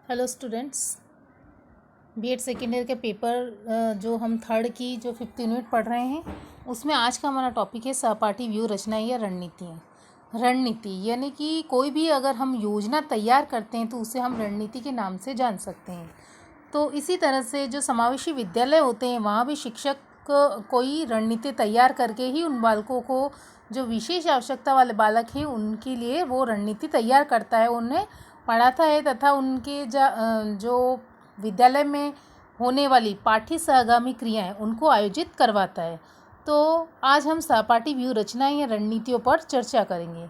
Hello students. BEd second year के paper जो हम थर्ड की जो 15 यूनिट पढ़ रहे हैं उसमें आज का हमारा टॉपिक है सहपाठी व्यू रचना या रणनीतियाँ। रणनीति यानी कि कोई भी अगर हम योजना तैयार करते हैं तो उसे हम रणनीति के नाम से जान सकते हैं। तो इसी तरह से जो समावेशी विद्यालय होते हैं वहाँ भी शिक्षक कोई रणनीति तैयार करके ही उन बालकों को, जो विशेष आवश्यकता वाले बालक हैं, उनके लिए वो रणनीति तैयार करता है, उन्हें पढ़ाता है तथा उनके जो विद्यालय में होने वाली पाठ्य सहगामी क्रियाएं उनको आयोजित करवाता है। तो आज हम सहपाठी व्यू रचनाएं या रणनीतियों पर चर्चा करेंगे।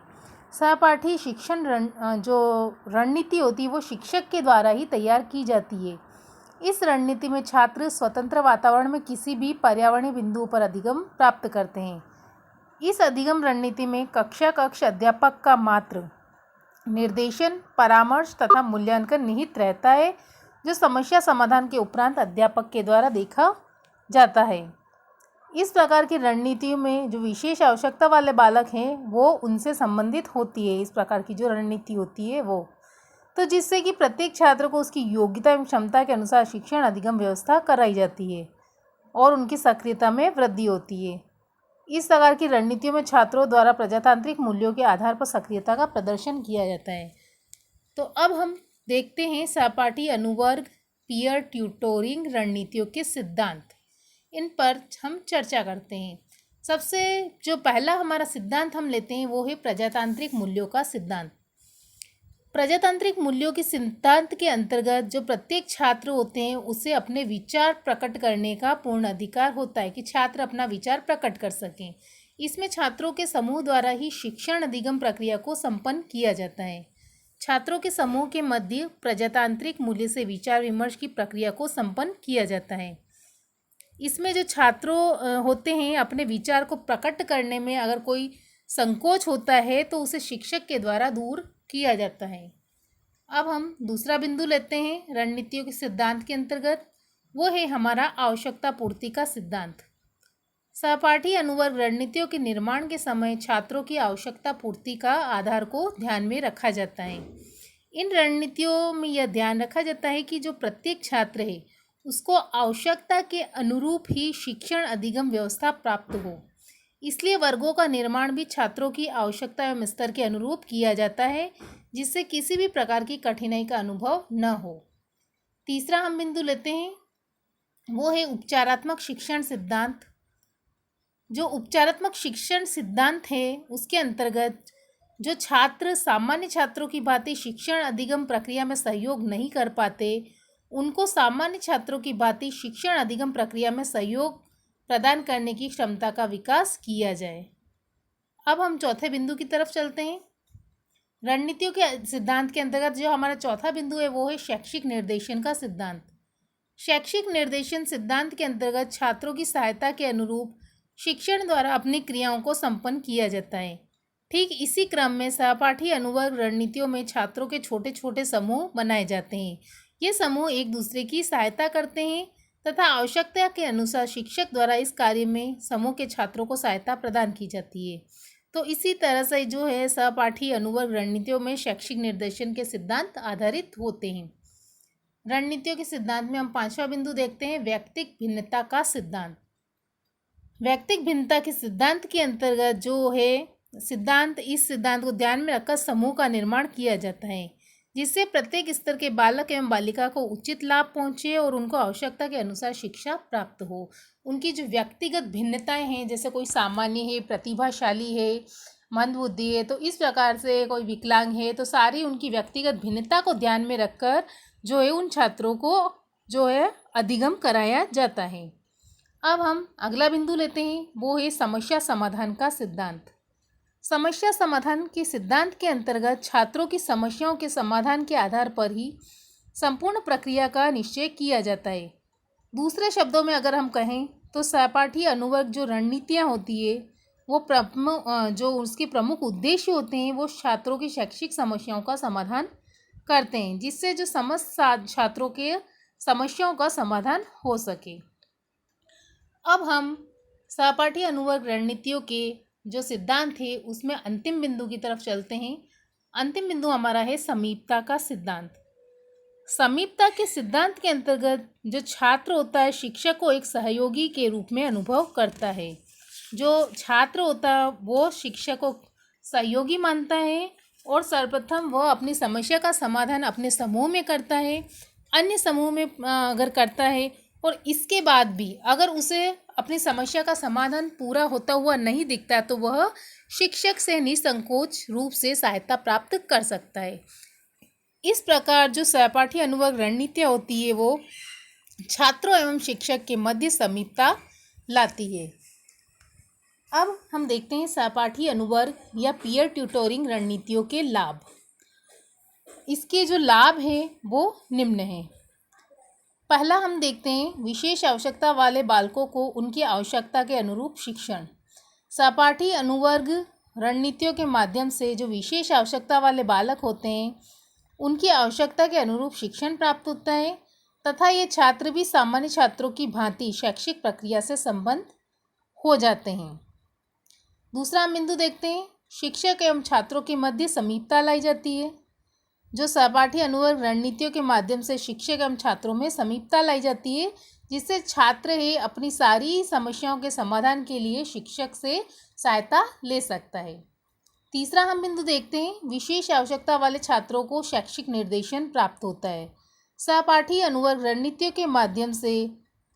सहपाठी शिक्षण जो रणनीति होती है वो शिक्षक के द्वारा ही तैयार की जाती है। इस रणनीति में छात्र स्वतंत्र वातावरण में किसी भी पर्यावरणीय बिंदुओं पर अधिगम प्राप्त करते हैं। इस अधिगम रणनीति में कक्ष अध्यापक का मात्र निर्देशन, परामर्श तथा मूल्यांकन निहित रहता है, जो समस्या समाधान के उपरांत अध्यापक के द्वारा देखा जाता है। इस प्रकार की रणनीतियों में जो विशेष आवश्यकता वाले बालक हैं वो उनसे संबंधित होती है। इस प्रकार की जो रणनीति होती है वो, तो जिससे कि प्रत्येक छात्र को उसकी योग्यता एवं क्षमता के अनुसार शिक्षण अधिगम व्यवस्था कराई जाती है और उनकी सक्रियता में वृद्धि होती है। इस प्रकार की रणनीतियों में छात्रों द्वारा प्रजातांत्रिक मूल्यों के आधार पर सक्रियता का प्रदर्शन किया जाता है। तो अब हम देखते हैं सहपाठी अनुवर्ग पीयर ट्यूटोरिंग रणनीतियों के सिद्धांत। इन पर हम चर्चा करते हैं। सबसे जो पहला हमारा सिद्धांत हम लेते हैं वो है प्रजातांत्रिक मूल्यों का सिद्धांत। प्रजातांत्रिक मूल्यों के सिद्धांत के अंतर्गत जो प्रत्येक छात्र होते हैं उसे अपने विचार प्रकट करने का पूर्ण अधिकार होता है कि छात्र अपना विचार प्रकट कर सकें। इसमें छात्रों के समूह द्वारा ही शिक्षण अधिगम प्रक्रिया को संपन्न किया जाता है। छात्रों के समूह के मध्य प्रजातांत्रिक मूल्य से विचार विमर्श की प्रक्रिया को संपन्न किया जाता है। इसमें जो छात्रों होते हैं अपने विचार को प्रकट करने में अगर कोई संकोच होता है तो उसे शिक्षक के द्वारा दूर किया जाता है। अब हम दूसरा बिंदु लेते हैं रणनीतियों के सिद्धांत के अंतर्गत, वो है हमारा आवश्यकता पूर्ति का सिद्धांत। सहपाठी अनुवर्ग रणनीतियों के निर्माण के समय छात्रों की आवश्यकता पूर्ति का आधार को ध्यान में रखा जाता है। इन रणनीतियों में यह ध्यान रखा जाता है कि जो प्रत्येक छात्र है उसको आवश्यकता के अनुरूप ही शिक्षण अधिगम व्यवस्था प्राप्त हो। इसलिए वर्गों का निर्माण भी छात्रों की आवश्यकता एवं स्तर के अनुरूप किया जाता है, जिससे किसी भी प्रकार की कठिनाई का अनुभव न हो। तीसरा हम बिंदु लेते हैं वो है उपचारात्मक शिक्षण सिद्धांत। जो उपचारात्मक शिक्षण सिद्धांत है उसके अंतर्गत जो छात्र सामान्य छात्रों की भांति शिक्षण अधिगम प्रक्रिया में सहयोग नहीं कर पाते उनको सामान्य छात्रों की भांति शिक्षण अधिगम प्रक्रिया में सहयोग प्रदान करने की क्षमता का विकास किया जाए। अब हम चौथे बिंदु की तरफ चलते हैं। रणनीतियों के सिद्धांत के अंतर्गत जो हमारा चौथा बिंदु है वो है शैक्षिक निर्देशन का सिद्धांत। शैक्षिक निर्देशन सिद्धांत के अंतर्गत छात्रों की सहायता के अनुरूप शिक्षण द्वारा अपनी क्रियाओं को संपन्न किया जाता है। ठीक इसी क्रम में सहपाठी अनुवर्ग रणनीतियों में छात्रों के छोटे छोटे समूह बनाए जाते हैं। ये समूह एक दूसरे की सहायता करते हैं तथा आवश्यकता के अनुसार शिक्षक द्वारा इस कार्य में समूह के छात्रों को सहायता प्रदान की जाती है। तो इसी तरह से जो है सहपाठी अनुवर्ग रणनीतियों में शैक्षिक निर्देशन के सिद्धांत आधारित होते हैं। रणनीतियों के सिद्धांत में हम पांचवा बिंदु देखते हैं व्यक्तिक भिन्नता का सिद्धांत। व्यक्तिक भिन्नता के सिद्धांत के अंतर्गत जो है इस सिद्धांत को ध्यान में रखकर समूह का निर्माण किया जाता है, जिससे प्रत्येक स्तर के बालक एवं बालिका को उचित लाभ पहुंचे और उनको आवश्यकता के अनुसार शिक्षा प्राप्त हो। उनकी जो व्यक्तिगत भिन्नताएं हैं, जैसे कोई सामान्य है, प्रतिभाशाली है, मंदबुद्धि है, तो इस प्रकार से कोई विकलांग है, तो सारी उनकी व्यक्तिगत भिन्नता को ध्यान में रखकर जो है उन छात्रों को जो है अधिगम कराया जाता है। अब हम अगला बिंदु लेते हैं वो है समस्या समाधान का सिद्धांत। समस्या समाधान के सिद्धांत के अंतर्गत छात्रों की समस्याओं के समाधान के आधार पर ही संपूर्ण प्रक्रिया का निश्चय किया जाता है। दूसरे शब्दों में अगर हम कहें तो सहपाठी अनुवर्ग जो रणनीतियाँ होती है वो जो उसके प्रमुख उद्देश्य होते हैं वो छात्रों की शैक्षिक समस्याओं का समाधान करते हैं, जिससे जो समस्त छात्रों के समस्याओं का समाधान हो सके। अब हम सहपाठी अनुवर्ग रणनीतियों के जो सिद्धांत है उसमें अंतिम बिंदु की तरफ चलते हैं। अंतिम बिंदु हमारा है समीपता का सिद्धांत। समीपता के सिद्धांत के अंतर्गत जो छात्र होता है शिक्षक को एक सहयोगी के रूप में अनुभव करता है। जो छात्र होता है वो शिक्षक को सहयोगी मानता है और सर्वप्रथम वह अपनी समस्या का समाधान अपने समूह में करता है, अन्य समूह में अगर करता है और इसके बाद भी अगर उसे अपनी समस्या का समाधान पूरा होता हुआ नहीं दिखता तो वह शिक्षक से निसंकोच रूप से सहायता प्राप्त कर सकता है। इस प्रकार जो सहपाठी अनुवर्ग रणनीतियाँ होती है वो छात्रों एवं शिक्षक के मध्य समीपता लाती है। अब हम देखते हैं सहपाठी अनुवर्ग या पीयर ट्यूटोरिंग रणनीतियों के लाभ। इसके जो लाभ हैं वो निम्न हैं। पहला हम देखते हैं विशेष आवश्यकता वाले बालकों को उनकी आवश्यकता के अनुरूप शिक्षण। सहपाठी अनुवर्ग रणनीतियों के माध्यम से जो विशेष आवश्यकता वाले बालक होते हैं उनकी आवश्यकता के अनुरूप शिक्षण प्राप्त होता है तथा ये छात्र भी सामान्य छात्रों की भांति शैक्षिक प्रक्रिया से संबद्ध हो जाते हैं। दूसरा हम बिंदु देखते हैं शिक्षक एवं छात्रों के मध्य समीपता लाई जाती है। जो सहपाठी अनुवर्ग रणनीतियों के माध्यम से शिक्षक एवं छात्रों में समीपता लाई जाती है जिससे छात्र है अपनी सारी समस्याओं के समाधान के लिए शिक्षक से सहायता ले सकता है। तीसरा हम बिंदु देखते हैं विशेष आवश्यकता वाले छात्रों को शैक्षिक निर्देशन प्राप्त होता है। सहपाठी अनुवर्ग रणनीतियों के माध्यम से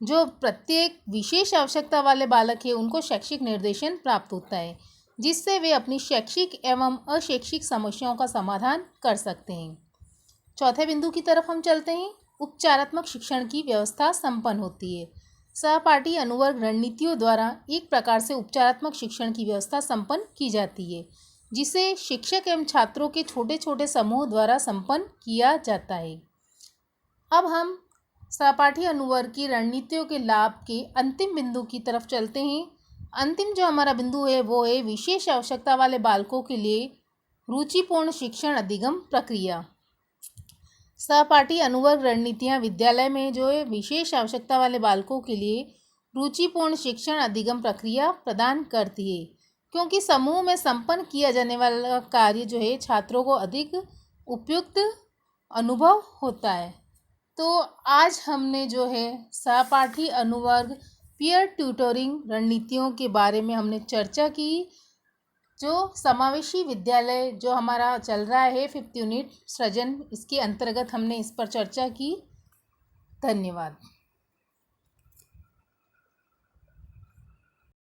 जो प्रत्येक विशेष आवश्यकता वाले बालक है उनको शैक्षिक निर्देशन प्राप्त होता है जिससे वे अपनी शैक्षिक एवं अशैक्षिक समस्याओं का समाधान कर सकते हैं। चौथे बिंदु की तरफ हम चलते हैं। उपचारात्मक शिक्षण की व्यवस्था संपन्न होती है। सहपाठी अनुवर्ग रणनीतियों द्वारा एक प्रकार से उपचारात्मक शिक्षण की व्यवस्था संपन्न की जाती है जिसे शिक्षक एवं छात्रों के छोटे छोटे समूह द्वारा संपन्न किया जाता है। अब हम सहपाठी अनुवर्ग की रणनीतियों के लाभ के अंतिम बिंदु की तरफ चलते हैं। अंतिम जो हमारा बिंदु है वो है विशेष आवश्यकता वाले बालकों के लिए रुचिपूर्ण शिक्षण अधिगम प्रक्रिया। सहपाठी अनुवर्ग रणनीतियाँ विद्यालय में जो है विशेष आवश्यकता वाले बालकों के लिए रुचिपूर्ण शिक्षण अधिगम प्रक्रिया प्रदान करती है क्योंकि समूह में संपन्न किया जाने वाला कार्य जो है छात्रों को अधिक उपयुक्त अनुभव होता है। तो आज हमने जो है सहपाठी अनुवर्ग पीयर ट्यूटरिंग रणनीतियों के बारे में हमने चर्चा की। जो समावेशी विद्यालय जो हमारा चल रहा है 5th यूनिट सृजन इसके अंतर्गत हमने इस पर चर्चा की। धन्यवाद।